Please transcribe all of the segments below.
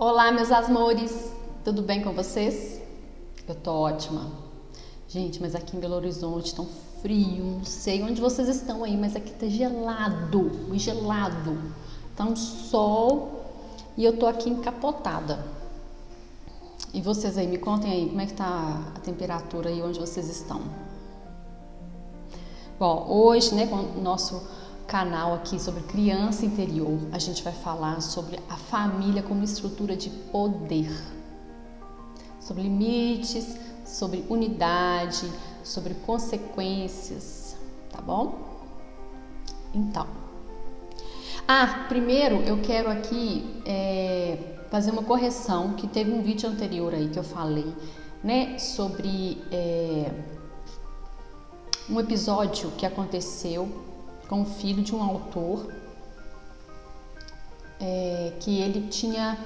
Olá, meus amores, tudo bem com vocês? Eu tô ótima. Gente, mas aqui em Belo Horizonte tá um frio, não sei onde vocês estão aí, mas aqui tá gelado, gelado. Tá um sol e eu tô aqui encapotada. E vocês aí, me contem aí, como é que tá a temperatura aí onde vocês estão? Bom, hoje, né, com o nosso canal aqui sobre criança interior, a gente vai falar sobre a família como estrutura de poder, sobre limites, sobre unidade, sobre consequências, tá bom? Então, primeiro eu quero aqui fazer uma correção, que teve um vídeo anterior aí que eu falei, né, sobre um episódio que aconteceu com o filho de um autor, que ele tinha,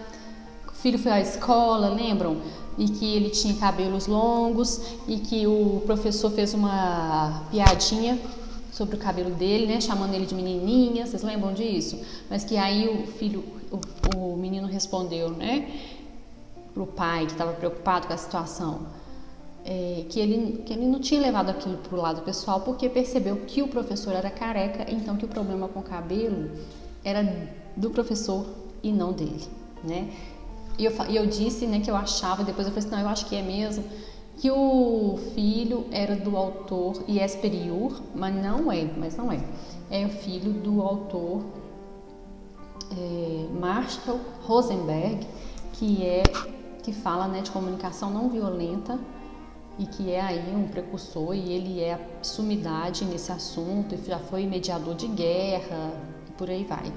o filho foi à escola, lembram? E que ele tinha cabelos longos e que o professor fez uma piadinha sobre o cabelo dele, né, chamando ele de menininha, vocês lembram disso? Mas que aí o menino respondeu, né, pro pai que estava preocupado com a situação, que ele não tinha levado aquilo para o lado pessoal, porque percebeu que o professor era careca, então que o problema com o cabelo era do professor e não dele, né? E eu disse, né, que eu achava, depois eu falei assim, não, eu acho que é mesmo, que o filho era do autor e é superior, mas não é. É o filho do autor Marshall Rosenberg, que fala, né, de comunicação não violenta, e que é aí um precursor, e ele é a sumidade nesse assunto, e já foi mediador de guerra, e por aí vai.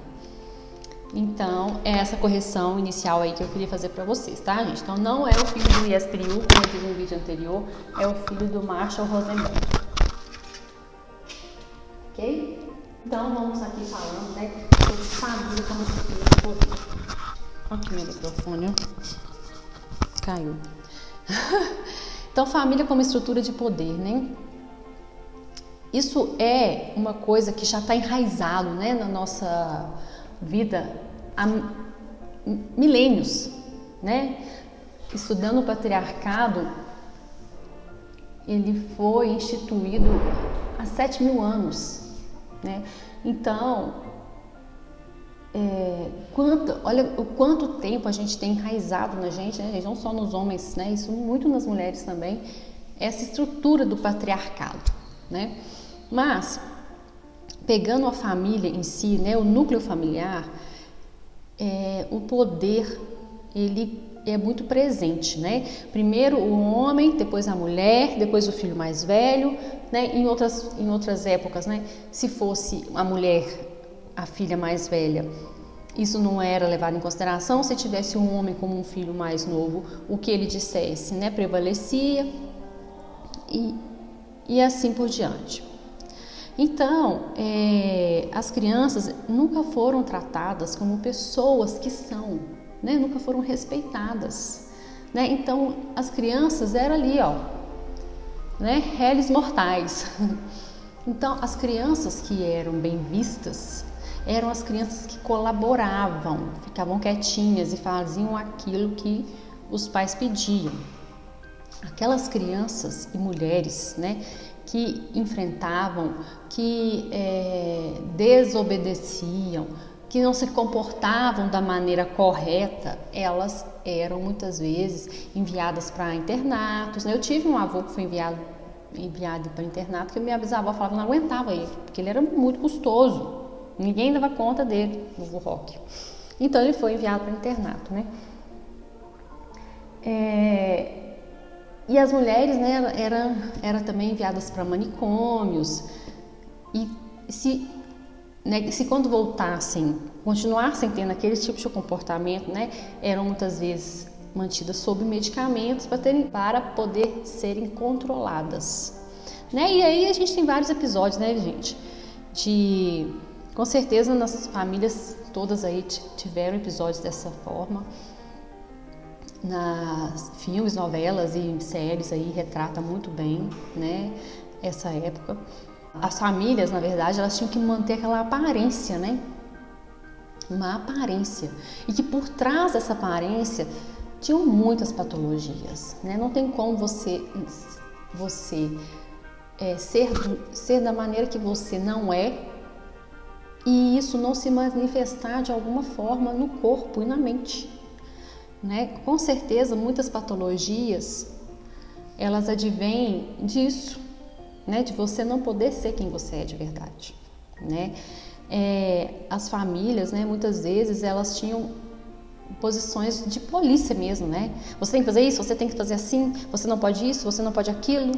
Então, é essa correção inicial aí que eu queria fazer pra vocês, tá, gente? Então, não é o filho do Jesper Juhl, como eu disse no vídeo anterior, é o filho do Marshall Rosenberg. Ok? Então, vamos aqui falando, né, sobre família como estrutura de poder. Olha aqui meu microfone, ó. Caiu. Então, família como estrutura de poder, né? Isso é uma coisa que já está enraizado, né, na nossa vida há milênios, né? Estudando o patriarcado, ele foi instituído há 7.000 anos, né? Então, olha o quanto tempo a gente tem enraizado na gente, né? Não só nos homens, né? Isso muito nas mulheres também, essa estrutura do patriarcado, né? Mas, pegando a família em si, né, o núcleo familiar, o poder, ele é muito presente, né? Primeiro o homem, depois a mulher, depois o filho mais velho, né? Em outras épocas, né? Se fosse a mulher, a filha mais velha, isso não era levado em consideração. Se tivesse um homem como um filho mais novo, o que ele dissesse, né, prevalecia, e assim por diante. Então, as crianças nunca foram tratadas como pessoas que são, né? Nunca foram respeitadas, né? Então, as crianças eram ali, ó, né? Réis mortais. Então, as crianças que eram bem vistas eram as crianças que colaboravam, ficavam quietinhas e faziam aquilo que os pais pediam. Aquelas crianças e mulheres, né, que enfrentavam, que desobedeciam, que não se comportavam da maneira correta, elas eram muitas vezes enviadas para internatos, né? Eu tive um avô que foi enviado para internato, que minha bisavó falava que não aguentava ele, porque ele era muito custoso, ninguém dava conta dele, o vô Roque. Então ele foi enviado para internato, né? E as mulheres, né, eram também enviadas para manicômios, e se quando voltassem, continuassem tendo aquele tipo de comportamento, né, eram muitas vezes mantidas sob medicamentos para poder serem controladas, né? E aí a gente tem vários episódios, né, gente, com certeza nas famílias todas aí tiveram episódios dessa forma. Nas filmes, novelas e séries aí retrata muito bem, né, essa época. As famílias, na verdade, elas tinham que manter aquela aparência, né, uma aparência, e que por trás dessa aparência tinham muitas patologias, né? Não tem como você ser da maneira que você não é e isso não se manifestar de alguma forma no corpo e na mente, né? Com certeza muitas patologias elas advêm disso, né? De você não poder ser quem você é de verdade, né? As famílias, né? Muitas vezes elas tinham posições de polícia mesmo, né? Você tem que fazer isso, você tem que fazer assim, você não pode isso, você não pode aquilo.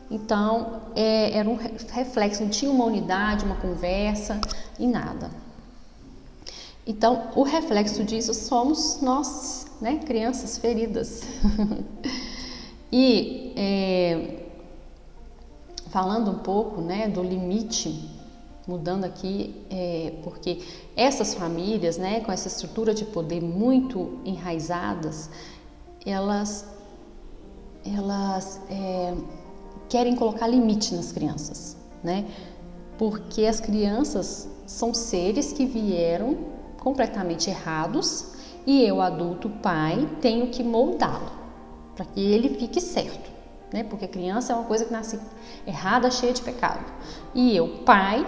Então, era um reflexo, não tinha uma unidade, uma conversa e nada. Então, o reflexo disso somos nós, né? Crianças feridas. E falando um pouco, né, do limite, mudando aqui, porque essas famílias, né, com essa estrutura de poder muito enraizadas, elas querem colocar limite nas crianças, né? Porque as crianças são seres que vieram completamente errados e eu, adulto, pai, tenho que moldá-lo para que ele fique certo, né? Porque a criança é uma coisa que nasce errada, cheia de pecado. E eu, pai,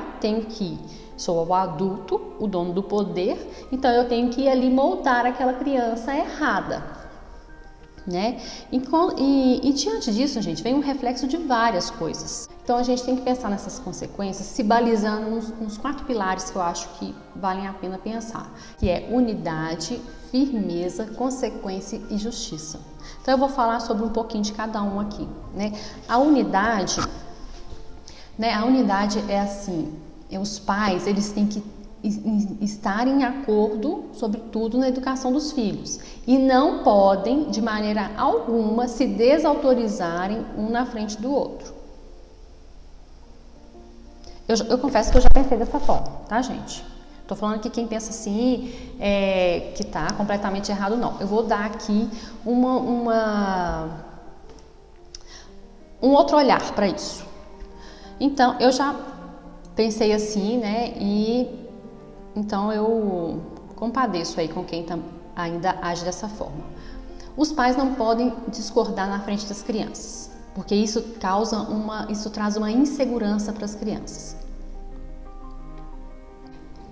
sou o adulto, o dono do poder, então eu tenho que ir ali moldar aquela criança errada, né? E diante disso, gente, vem um reflexo de várias coisas. Então a gente tem que pensar nessas consequências, se balizando nos 4 pilares que eu acho que valem a pena pensar, que é unidade, firmeza, consequência e justiça. Então eu vou falar sobre um pouquinho de cada um aqui, né? A unidade é assim, os pais, eles têm que estar em acordo sobre tudo na educação dos filhos e não podem de maneira alguma se desautorizarem um na frente do outro. Eu confesso que eu já pensei dessa forma, tá, gente? Tô falando que quem pensa assim que tá completamente errado, não. Eu vou dar aqui um outro olhar para isso. Então, eu já pensei assim, né? E então eu compadeço aí com quem ainda age dessa forma. Os pais não podem discordar na frente das crianças, porque isso traz uma insegurança para as crianças.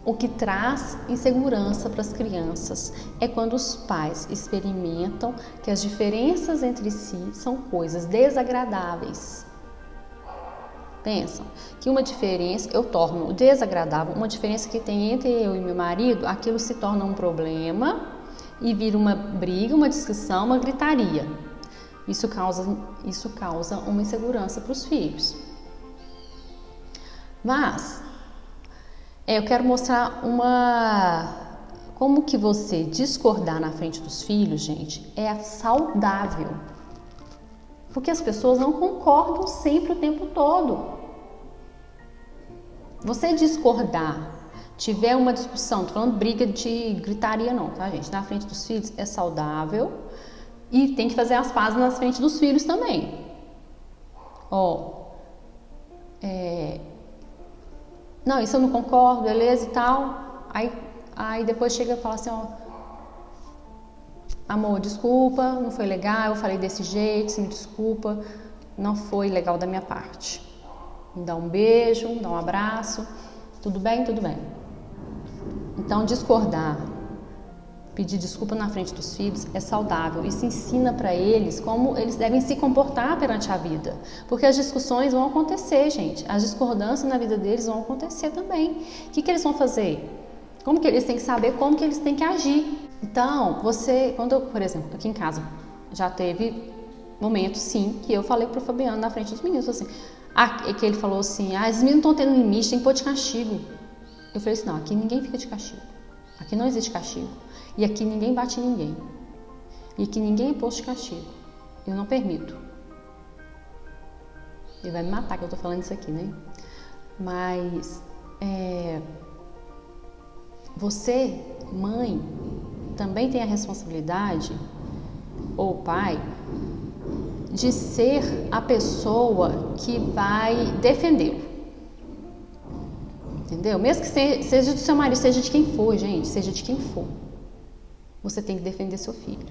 O que traz insegurança para as crianças é quando os pais experimentam que as diferenças entre si são coisas desagradáveis. Pensam que uma diferença, eu torno desagradável, uma diferença que tem entre eu e meu marido, aquilo se torna um problema e vira uma briga, uma discussão, uma gritaria. Isso causa uma insegurança para os filhos. Mas eu quero mostrar como que você discordar na frente dos filhos, gente, é saudável. Porque as pessoas não concordam sempre o tempo todo. Você discordar, tiver uma discussão, tô falando briga de gritaria não, tá, gente? Na frente dos filhos é saudável e tem que fazer as pazes na frente dos filhos também. Não, isso eu não concordo, beleza e tal. Aí depois chega e fala assim, amor, desculpa, não foi legal, eu falei desse jeito, você me desculpa, não foi legal da minha parte. Me dá um beijo, me dá um abraço, tudo bem? Tudo bem. Então, discordar, pedir desculpa na frente dos filhos é saudável. Isso ensina para eles como eles devem se comportar perante a vida. Porque as discussões vão acontecer, gente. As discordâncias na vida deles vão acontecer também. O que eles vão fazer? Como que eles têm que saber como que eles têm que agir? Então, por exemplo, aqui em casa, já teve momentos, sim, que eu falei pro Fabiano na frente dos meninos, assim, que ele falou assim, os meninos estão tendo limite, tem que pôr de castigo. Eu falei assim, não, aqui ninguém fica de castigo. Aqui não existe castigo. E aqui ninguém bate em ninguém. E aqui ninguém é posto de castigo. Eu não permito. Ele vai me matar que eu tô falando isso aqui, né? Mas, você, mãe, também tem a responsabilidade, ou pai, de ser a pessoa que vai defendê-lo. Entendeu? Mesmo que seja do seu marido, seja de quem for, gente, seja de quem for. Você tem que defender seu filho.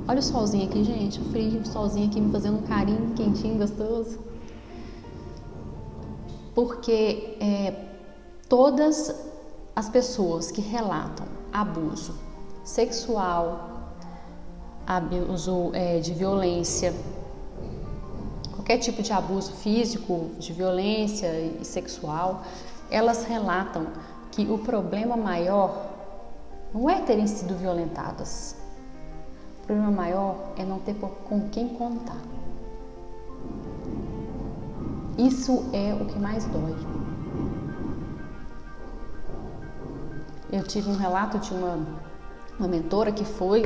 Olha o solzinho aqui, gente, o frio, o solzinho aqui me fazendo um carinho quentinho, gostoso. Porque todas as pessoas que relatam abuso sexual, abuso de violência, qualquer tipo de abuso físico, de violência e sexual, elas relatam que o problema maior não é terem sido violentadas. O problema maior é não ter com quem contar. Isso é o que mais dói. Eu tive um relato de uma mentora que foi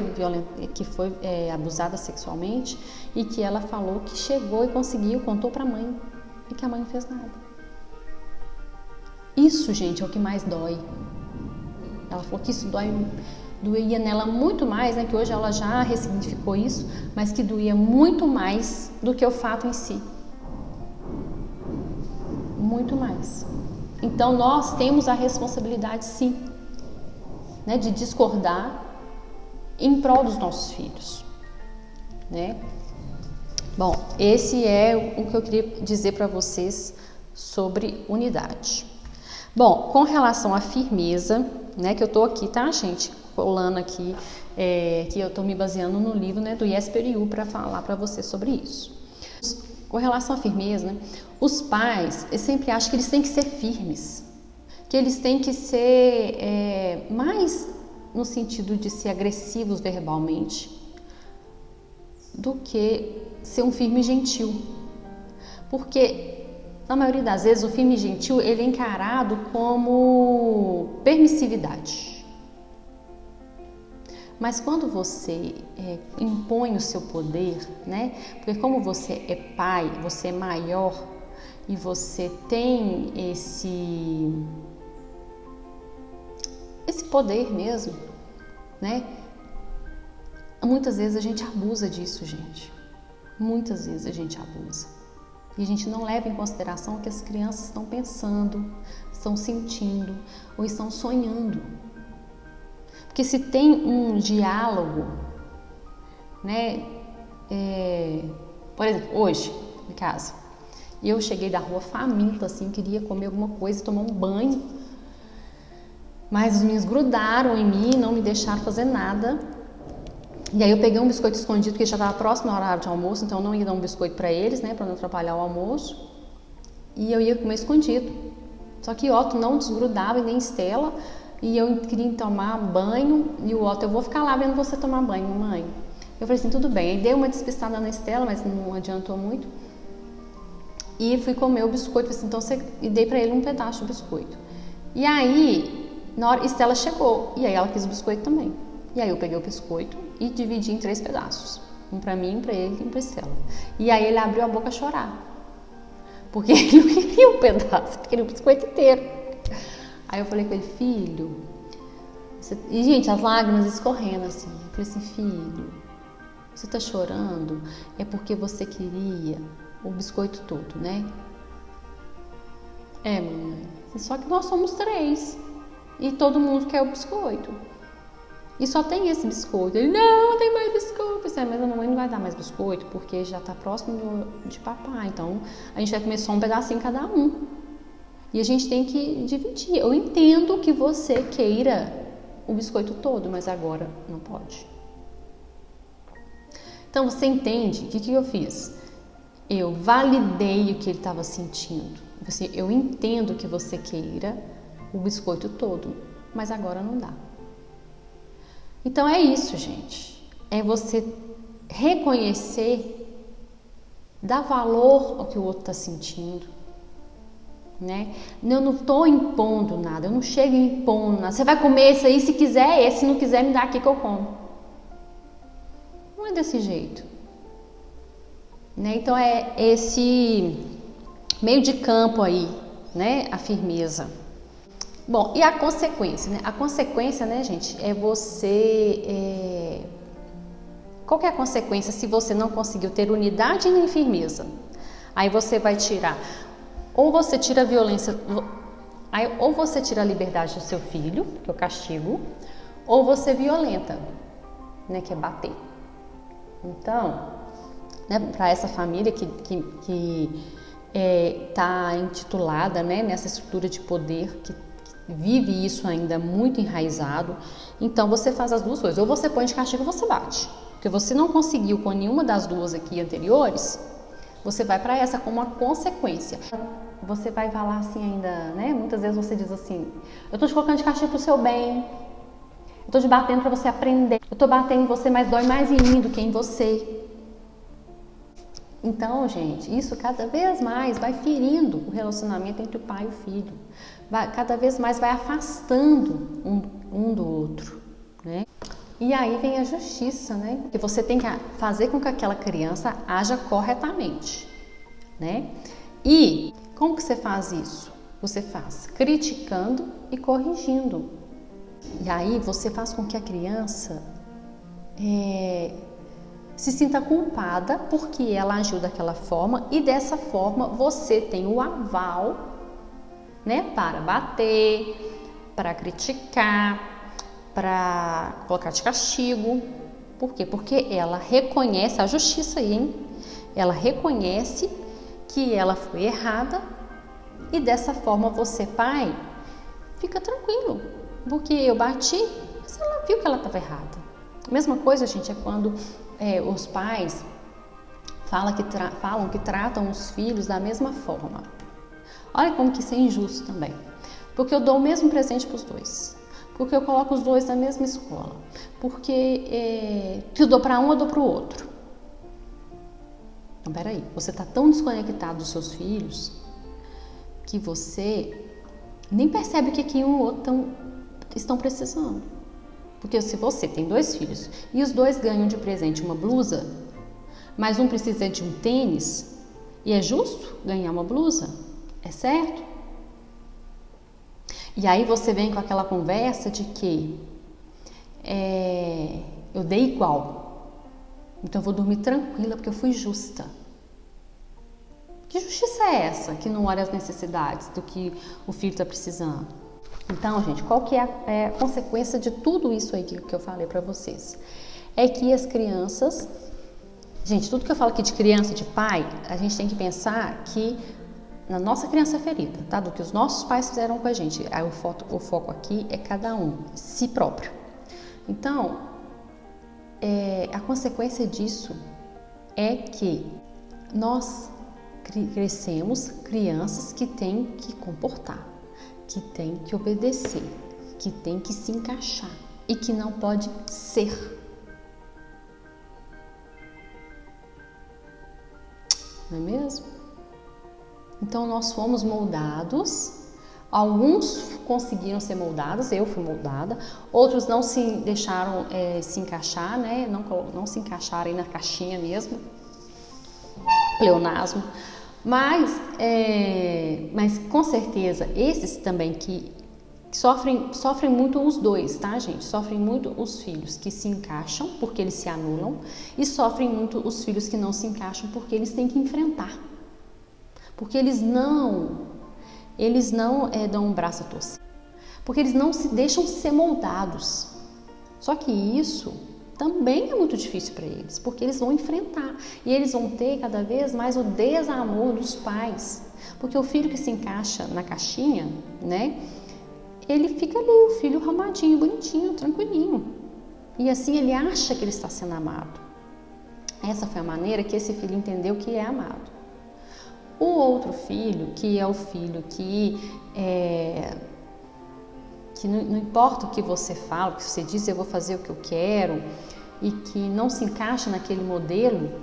abusada sexualmente e que ela falou que chegou e conseguiu, contou para a mãe e que a mãe não fez nada. Isso, gente, é o que mais dói. Ela falou que isso doía nela muito mais, né? Que hoje ela já ressignificou isso, mas que doía muito mais do que o fato em si. Muito mais. Então nós temos a responsabilidade, sim, né, de discordar em prol dos nossos filhos, né? Bom, esse é o que eu queria dizer para vocês sobre unidade. Bom, com relação à firmeza, né, que eu tô aqui, tá, gente, colando aqui, que eu tô me baseando no livro, né, do Jesper Juhl para falar para vocês sobre isso. Com relação à firmeza, né, os pais, eu sempre acho que eles têm que ser firmes, que eles têm que ser mais no sentido de ser agressivos verbalmente do que ser um firme gentil, porque na maioria das vezes o firme gentil ele é encarado como permissividade. Mas quando você impõe o seu poder, né? Porque como você é pai, você é maior e você tem esse poder mesmo, né? Muitas vezes a gente abusa disso, gente. Muitas vezes a gente abusa. E a gente não leva em consideração o que as crianças estão pensando, estão sentindo ou estão sonhando. Porque se tem um diálogo, né? Por exemplo, hoje, em casa, eu cheguei da rua faminta, assim, queria comer alguma coisa, tomar um banho, mas os meninos grudaram em mim, não me deixaram fazer nada. E aí eu peguei um biscoito escondido, porque já estava próximo ao horário de almoço, então eu não ia dar um biscoito para eles, né, para não atrapalhar o almoço. E eu ia comer escondido. Só que o Otto não desgrudava e nem Estela, e eu queria tomar banho, e o Otto, eu vou ficar lá vendo você tomar banho, mamãe. Eu falei assim, tudo bem. Aí dei uma despistada na Estela, mas não adiantou muito. E fui comer o biscoito, assim, então e dei para ele um pedaço do biscoito. E aí, na hora, Estela chegou, e aí ela quis o biscoito também. E aí eu peguei o biscoito e dividi em 3 pedaços. Um pra mim, um pra ele e um pra Estela. E aí ele abriu a boca a chorar. Porque ele não queria um pedaço, ele queria o biscoito inteiro. Aí eu falei com ele, filho... E, gente, as lágrimas escorrendo assim. Eu falei assim, filho, você tá chorando? É porque você queria o biscoito todo, né? Mamãe. Só que nós somos 3. E todo mundo quer o biscoito. E só tem esse biscoito. Ele, não tem mais biscoito. Eu falei, mas a mamãe não vai dar mais biscoito, porque já tá próximo de papai. Então, a gente vai comer só um pedacinho cada um. E a gente tem que dividir. Eu entendo que você queira o biscoito todo, mas agora não pode. Então, você entende? O que eu fiz? Eu validei o que ele estava sentindo. Assim, eu entendo que você queira o biscoito todo, mas agora não dá. Então é isso, gente. É você reconhecer, dar valor ao que o outro está sentindo, né? Eu não estou impondo nada, eu não chego impondo nada. Você vai comer esse aí, se quiser esse, se não quiser me dá aqui que eu como. Não é desse jeito, né? Então é esse meio de campo aí, né? A firmeza. Bom, e a consequência, né? A consequência, né, gente, é você... Qual que é a consequência se você não conseguiu ter unidade nem firmeza? Aí você vai tirar... Ou você tira a violência... Aí ou você tira a liberdade do seu filho, que é o castigo, ou você violenta, né, que é bater. Então, né, para essa família que está intitulada, né, nessa estrutura de poder, que vive isso ainda muito enraizado, então você faz as duas coisas, ou você põe de castigo ou você bate, porque você não conseguiu com nenhuma das duas aqui anteriores, você vai para essa como uma consequência. Você vai falar assim ainda, né, muitas vezes você diz assim, eu tô te colocando de castigo pro seu bem, eu tô te batendo para você aprender, eu tô batendo em você, mas dói mais em mim do que em você. Então, gente, isso cada vez mais vai ferindo o relacionamento entre o pai e o filho. Cada vez mais vai afastando um do outro, né? E aí vem a justiça, né? Que você tem que fazer com que aquela criança haja corretamente, né? E como que você faz isso? Você faz criticando e corrigindo. E aí você faz com que a criança se sinta culpada porque ela agiu daquela forma e dessa forma você tem o aval, né, para bater, para criticar, para colocar de castigo. Por quê? Porque ela reconhece a justiça aí, hein? Ela reconhece que ela foi errada e dessa forma você, pai, fica tranquilo, porque eu bati, mas ela viu que ela estava errada. A mesma coisa, gente, é quando os pais falam que tratam os filhos da mesma forma. Olha como que isso é injusto também. Porque eu dou o mesmo presente para os dois. Porque eu coloco os dois na mesma escola. Porque se eu dou para um, eu dou para o outro. Então, peraí. Você está tão desconectado dos seus filhos que você nem percebe o que um e o outro estão precisando. Porque se você tem 2 filhos e os dois ganham de presente uma blusa, mas um precisa de um tênis, e é justo ganhar uma blusa? É certo? E aí você vem com aquela conversa de que eu dei igual, então eu vou dormir tranquila porque eu fui justa. Que justiça é essa que não olha as necessidades do que o filho está precisando? Então, gente, qual que é a consequência de tudo isso aí que eu falei para vocês? É que as crianças... Gente, tudo que eu falo aqui de criança, de pai, a gente tem que pensar que na nossa criança ferida, tá? Do que os nossos pais fizeram com a gente. Aí o foco aqui é cada um, si próprio. Então, a consequência disso é que nós crescemos crianças que têm que comportar, que têm que obedecer, que têm que se encaixar e que não pode ser. Não é mesmo? Então nós fomos moldados, alguns conseguiram ser moldados, eu fui moldada, outros não se deixaram se encaixar, né? Não se encaixaram aí na caixinha mesmo, pleonasmo. Mas com certeza, esses também que sofrem muito os dois, tá, gente? Sofrem muito os filhos que se encaixam porque eles se anulam e sofrem muito os filhos que não se encaixam porque eles têm que enfrentar. Porque eles não dão um braço a torcer. Porque eles não se deixam ser moldados. Só que isso também é muito difícil para eles, porque eles vão enfrentar e eles vão ter cada vez mais o desamor dos pais, porque o filho que se encaixa na caixinha, né, ele fica ali, o filho arrumadinho, bonitinho, tranquilinho, e assim ele acha que ele está sendo amado. Essa foi a maneira que esse filho entendeu que é amado. O outro filho, que é o filho que não importa o que você fala, o que você diz, eu vou fazer o que eu quero, e que não se encaixa naquele modelo,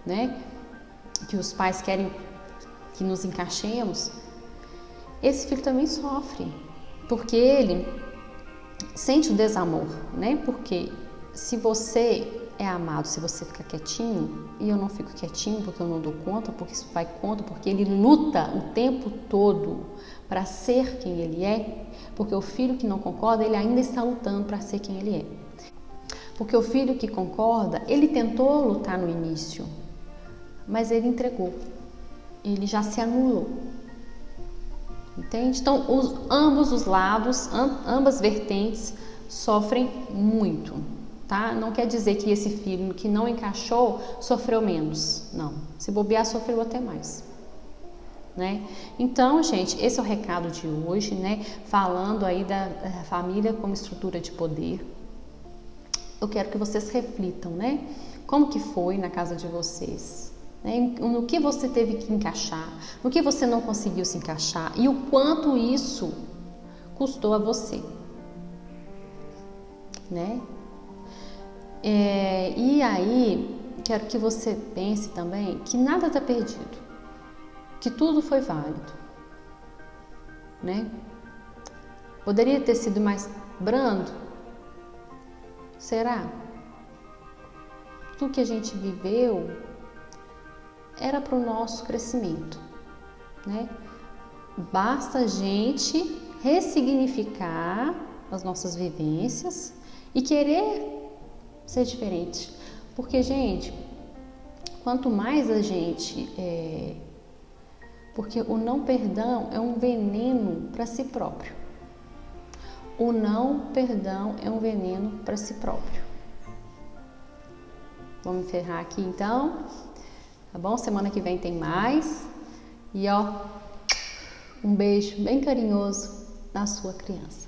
né, que os pais querem que nos encaixemos, esse filho também sofre, porque ele sente o desamor, né, porque se você é amado, se você fica quietinho, e eu não fico quietinho porque eu não dou conta, porque isso vai conta, porque ele luta o tempo todo para ser quem ele é, porque o filho que não concorda, ele ainda está lutando para ser quem ele é. Porque o filho que concorda, ele tentou lutar no início, mas ele entregou, ele já se anulou. Entende? Então, ambos os lados, ambas vertentes sofrem muito, tá? Não quer dizer que esse filho que não encaixou sofreu menos, não. Se bobear, sofreu até mais, né? Então, gente, esse é o recado de hoje, né? Falando aí da família como estrutura de poder. Eu quero que vocês reflitam, né? Como que foi na casa de vocês? No que você teve que encaixar, no que você não conseguiu se encaixar e o quanto isso custou a você, né? E aí, quero que você pense também que nada está perdido, que tudo foi válido, né? Poderia ter sido mais brando? Será? Tudo que a gente viveu era para o nosso crescimento, né? Basta a gente ressignificar as nossas vivências e querer ser diferente. Porque, gente, quanto mais a gente... Porque o não perdão é um veneno para si próprio. O não perdão é um veneno para si próprio. Vamos encerrar aqui então, tá bom? Semana que vem tem mais. E ó, um beijo bem carinhoso na sua criança.